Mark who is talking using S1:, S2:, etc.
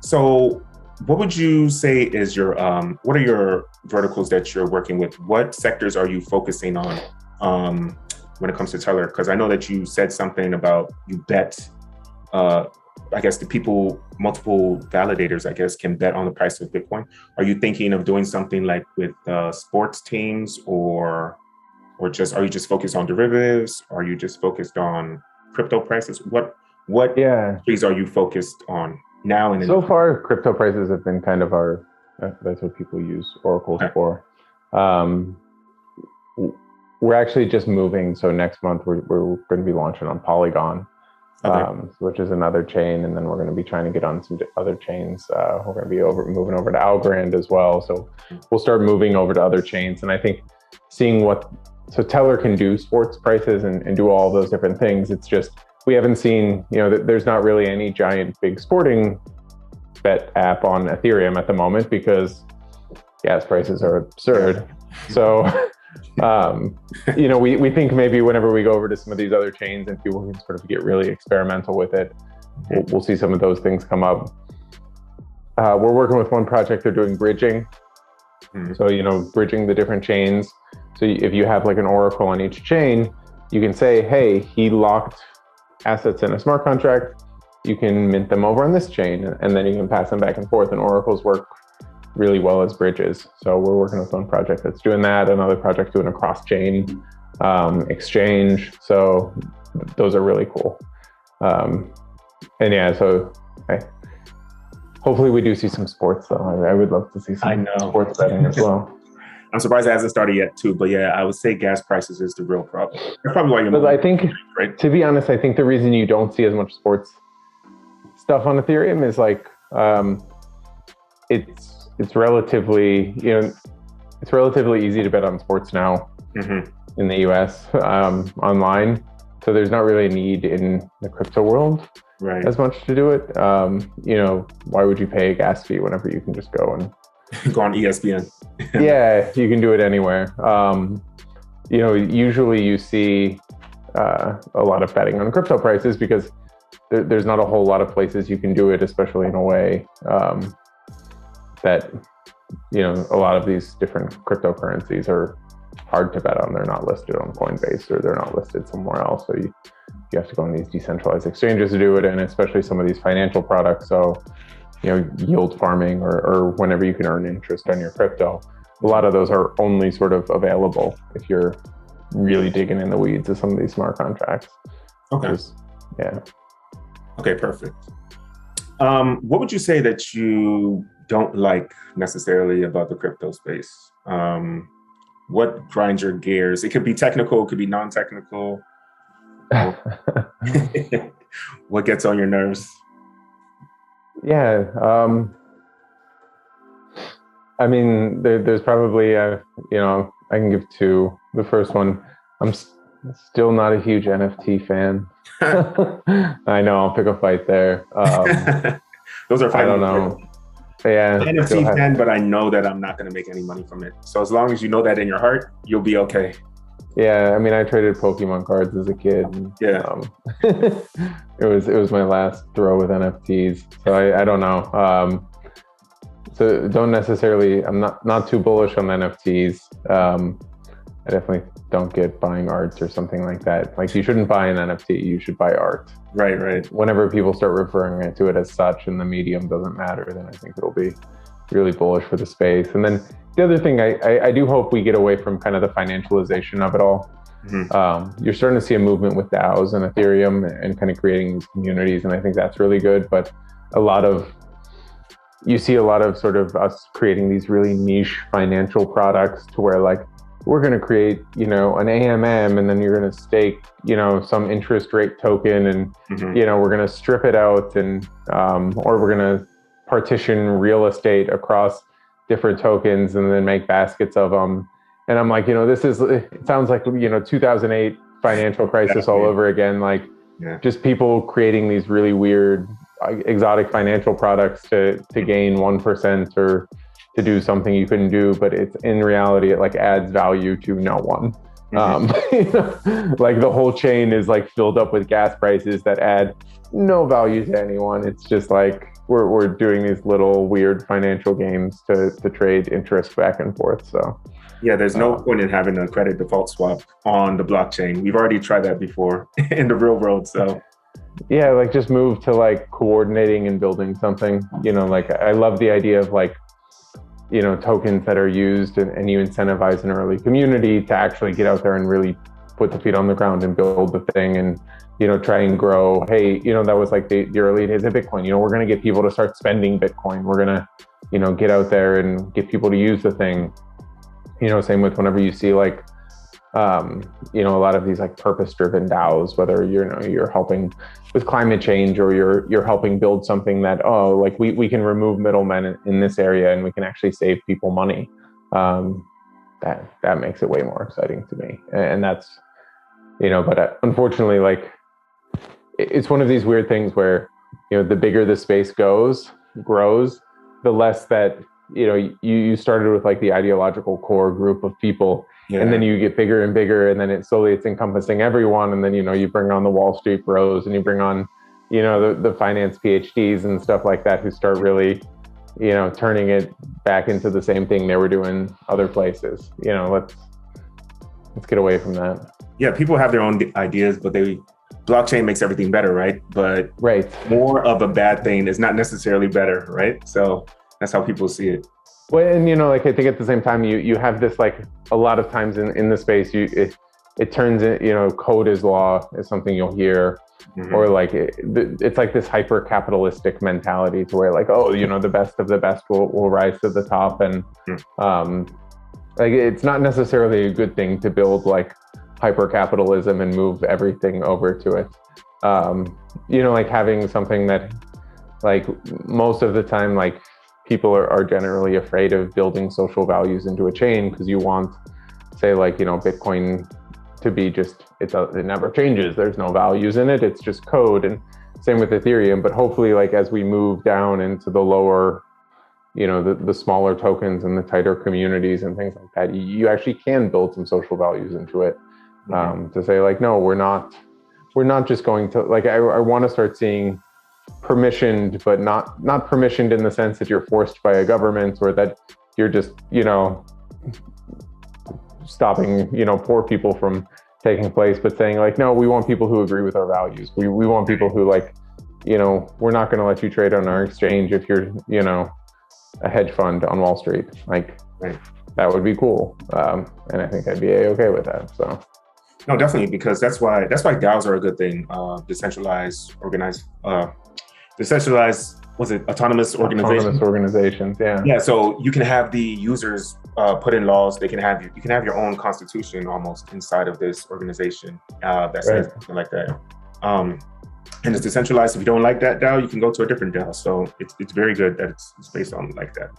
S1: So what would you say is your, what are your verticals that you're working with? What sectors are you focusing on when it comes to Tellor? Because I know that you said something about you bet, I guess the people, multiple validators, I guess, can bet on the price of Bitcoin. Are you thinking of doing something like with sports teams, or just, are you just focused on derivatives? Are you just focused on crypto prices? What
S2: Yeah.
S1: trees are you focused on now? And
S2: So far, crypto prices have been kind of our, that's what people use oracles for. We're actually just moving. So next month, we're going to be launching on Polygon, which is another chain. And then we're going to be trying to get on some other chains. We're going to be moving over to 𝘊𝘰𝘳𝘺𝘰 as well. So we'll start moving over to other chains. And I think seeing so Tellor can do sports prices and do all those different things. It's just, we haven't seen, there's not really any giant big sporting bet app on Ethereum at the moment because gas prices are absurd. So, we think maybe whenever we go over to some of these other chains and people can sort of get really experimental with it, we'll see some of those things come up. We're working with one project, they're doing bridging. So, bridging the different chains. So if you have like an oracle on each chain, you can say, hey, he locked assets in a smart contract, you can mint them over on this chain, and then you can pass them back and forth. And oracles work really well as bridges. So we're working with one project that's doing that, another project doing a cross-chain exchange. So those are really cool. And yeah, so hopefully we do see some sports though. I would love to see some sports betting as well.
S1: I'm surprised it hasn't started yet too, but yeah, I would say gas prices is the real problem. That's probably why
S2: you're. I think, right? To be honest, I think the reason you don't see as much sports stuff on Ethereum is like it's relatively it's relatively easy to bet on sports now in the US online. So there's not really a need in the crypto world as much to do it. Why would you pay a gas fee whenever you can just go and
S1: go on ESPN?
S2: Yeah, you can do it anywhere. Usually you see a lot of betting on crypto prices because there's not a whole lot of places you can do it, especially in a way that, a lot of these different cryptocurrencies are hard to bet on. They're not listed on Coinbase or they're not listed somewhere else. So you have to go on these decentralized exchanges to do it, and especially some of these financial products. So yield farming or whenever you can earn interest on your crypto. A lot of those are only sort of available if you're really digging in the weeds of some of these smart contracts.
S1: Okay.
S2: Yeah.
S1: Okay, perfect. What would you say that you don't like necessarily about the crypto space? What grinds your gears? It could be technical, it could be non-technical. What gets on your nerves?
S2: Yeah, I mean, there's probably, I can give two. The first one, I'm still not a huge NFT fan. I know, I'll pick a fight there.
S1: Those are fighting.
S2: I don't know. Yeah,
S1: NFT fan, but I know that I'm not going to make any money from it. So as long as you know that in your heart, you'll be okay.
S2: Yeah, I mean, I traded Pokemon cards as a kid. And, it was my last throw with NFTs. So I don't know. So don't necessarily. I'm not too bullish on NFTs. I definitely don't get buying art or something like that. Like, you shouldn't buy an NFT. You should buy art.
S1: Right.
S2: Whenever people start referring to it as such, and the medium doesn't matter, then I think it'll be really bullish for the space. And then the other thing, I do hope we get away from kind of the financialization of it all. You're starting to see a movement with DAOs and Ethereum and kind of creating these communities, and I think that's really good. But you see a lot of sort of us creating these really niche financial products to where, like, we're going to create, an AMM, and then you're going to stake, some interest rate token, and, we're going to strip it out, and, or we're going to partition real estate across different tokens and then make baskets of them. And I'm like, it sounds like, 2008 financial crisis all over again. Like, just people creating these really weird, exotic financial products to gain 1% or to do something you couldn't do, but it's in reality, it like adds value to no one. Like, the whole chain is like filled up with gas prices that add no value to anyone. It's just like we're doing these little weird financial games to trade interest back and forth. So
S1: yeah, there's no point in having a credit default swap on the blockchain. We've already tried that before in the real world. So
S2: yeah, like just move to like coordinating and building something. You know, like I love the idea of like, you know, tokens that are used and you incentivize an early community to actually get out there and really put the feet on the ground and build the thing and, you know, try and grow. Hey, you know, that was like the early days of Bitcoin. You know, we're going to get people to start spending Bitcoin. We're going to, you know, get out there and get people to use the thing. You know, same with whenever you see like, you know, a lot of these like purpose-driven DAOs, whether you're helping with climate change or you're helping build something that, oh, like we can remove middlemen in this area and we can actually save people money. That makes it way more exciting to me. And that's, you know, but unfortunately, like it's one of these weird things where, you know, the bigger the space grows, the less that, you know, you started with like the ideological core group of people. Yeah. And then you get bigger and bigger, and then it's encompassing everyone. And then, you know, you bring on the Wall Street bros and you bring on, you know, the finance PhDs and stuff like that who start really, you know, turning it back into the same thing they were doing other places. You know, let's get away from that.
S1: Yeah, people have their own ideas, but blockchain makes everything better, right? But more of a bad thing is not necessarily better, right? So that's how people see it.
S2: Well, and you know, like I think at the same time, you have this like a lot of times in the space, it turns in, you know, code is law is something you'll hear, or like it's like this hyper capitalistic mentality to where like, oh, you know, the best of the best will rise to the top, and like it's not necessarily a good thing to build like hyper capitalism and move everything over to it. You know, like having something that like most of the time, like people are generally afraid of building social values into a chain because you want, say, like, you know, Bitcoin to be just, it never changes. There's no values in it. It's just code. And same with Ethereum. But hopefully, like, as we move down into the lower, you know, the smaller tokens and the tighter communities and things like that, you actually can build some social values into it. To say like, no, we're not just going to, like, I want to start seeing permissioned, but not permissioned in the sense that you're forced by a government or that you're just, you know, stopping, you know, poor people from taking place, but saying like, no, we want people who agree with our values. We want people who, like, you know, we're not going to let you trade on our exchange if you're, you know, a hedge fund on Wall Street. Like, that would be cool. And I think I'd be okay with that. So.
S1: No, definitely, because that's why DAOs are a good thing. Decentralized, autonomous organizations?
S2: Autonomous organizations, yeah.
S1: Yeah, so you can have the users put in laws. You can have your own constitution almost inside of this organization that says something like that. And it's decentralized. If you don't like that DAO, you can go to a different DAO. So it's very good that it's based on like that.